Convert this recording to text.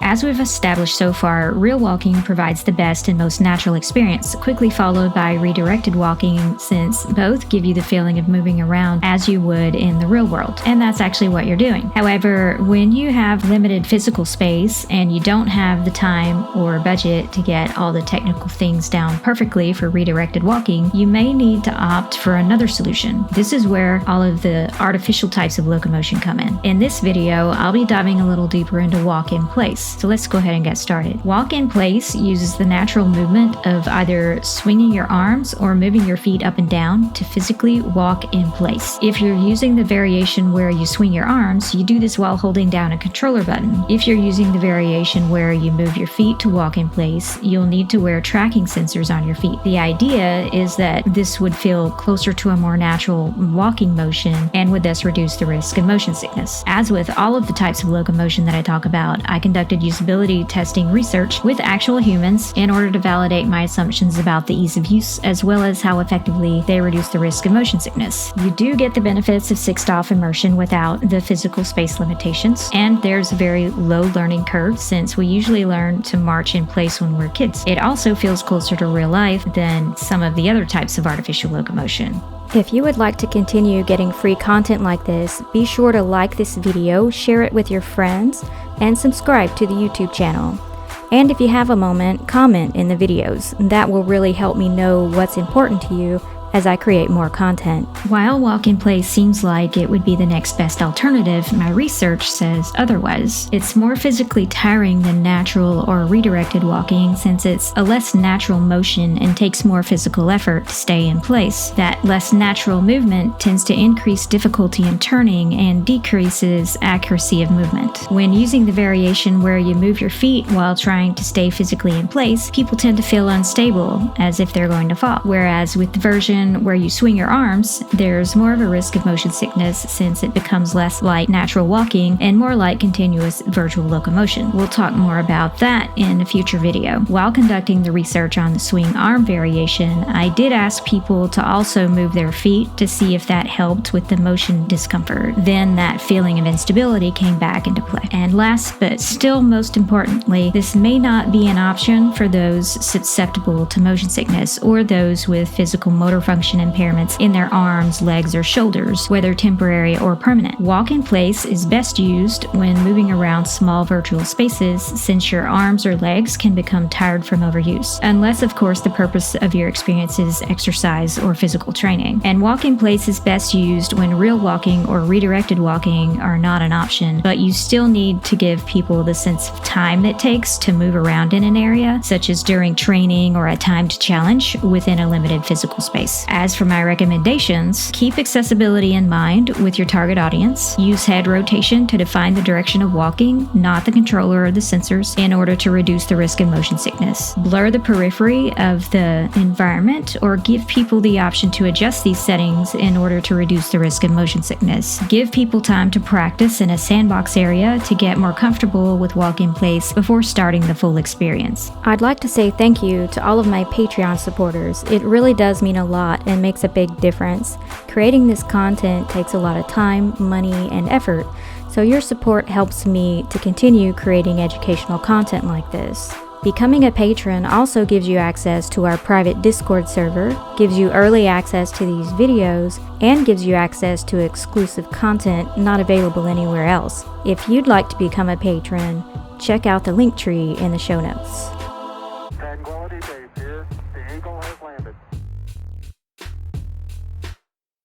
As we've established so far, real walking provides the best and most natural experience, quickly followed by redirected walking, since both give you the feeling of moving around as you would in the real world. And that's actually what you're doing. However, when you have limited physical space and you don't have the time or budget to get all the technical things down perfectly for redirected walking, you may need to opt for another solution. This is where all of the artificial types of locomotion come in. In this video, I'll be diving a little deeper into walk in place. So let's go ahead and get started. Walk in place uses the natural movement of either swinging your arms or moving your feet up and down to physically walk in place. If you're using the variation where you swing your arms, you do this while holding down a controller button. If you're using the variation where you move your feet to walk in place, you'll need to wear tracking sensors on your feet. The idea is that this would feel closer to a more natural walking motion and would thus reduce the risk of motion sickness. As with all of the types of locomotion that I talk about, I conducted usability testing research with actual humans in order to validate my assumptions about the ease of use as well as how effectively they reduce the risk of motion sickness. You do get the benefits of sixth-off immersion without the physical space limitations, and there's a very low learning curve since we usually learn to march in place when we're kids. It also feels closer to real life than some of the other types of artificial locomotion. If you would like to continue getting free content like this, be sure to like this video, share it with your friends, and subscribe to the YouTube channel. And if you have a moment, comment in the videos. That will really help me know what's important to you as I create more content. While walk in place seems like it would be the next best alternative, my research says otherwise. It's more physically tiring than natural or redirected walking since it's a less natural motion and takes more physical effort to stay in place. That less natural movement tends to increase difficulty in turning and decreases accuracy of movement. When using the variation where you move your feet while trying to stay physically in place, people tend to feel unstable, as if they're going to fall. Whereas with the version where you swing your arms, there's more of a risk of motion sickness since it becomes less like natural walking and more like continuous virtual locomotion. We'll talk more about that in a future video. While conducting the research on the swing arm variation, I did ask people to also move their feet to see if that helped with the motion discomfort. Then that feeling of instability came back into play. And last but still most importantly, this may not be an option for those susceptible to motion sickness or those with physical motor function impairments in their arms, legs, or shoulders, whether temporary or permanent. Walk in place is best used when moving around small virtual spaces since your arms or legs can become tired from overuse, unless of course the purpose of your experience is exercise or physical training. And walk in place is best used when real walking or redirected walking are not an option, but you still need to give people the sense of time it takes to move around in an area, such as during training or a timed challenge within a limited physical space. As for my recommendations, keep accessibility in mind with your target audience. Use head rotation to define the direction of walking, not the controller or the sensors, in order to reduce the risk of motion sickness. Blur the periphery of the environment or give people the option to adjust these settings in order to reduce the risk of motion sickness. Give people time to practice in a sandbox area to get more comfortable with walk in place before starting the full experience. I'd like to say thank you to all of my Patreon supporters. It really does mean a lot and makes a big difference. Creating this content takes a lot of time, money, and effort, so your support helps me to continue creating educational content like this. Becoming a patron also gives you access to our private Discord server, gives you early access to these videos, and gives you access to exclusive content not available anywhere else. If you'd like to become a patron, check out the link tree in the show notes. Tranquility Base here. The Eagle has landed.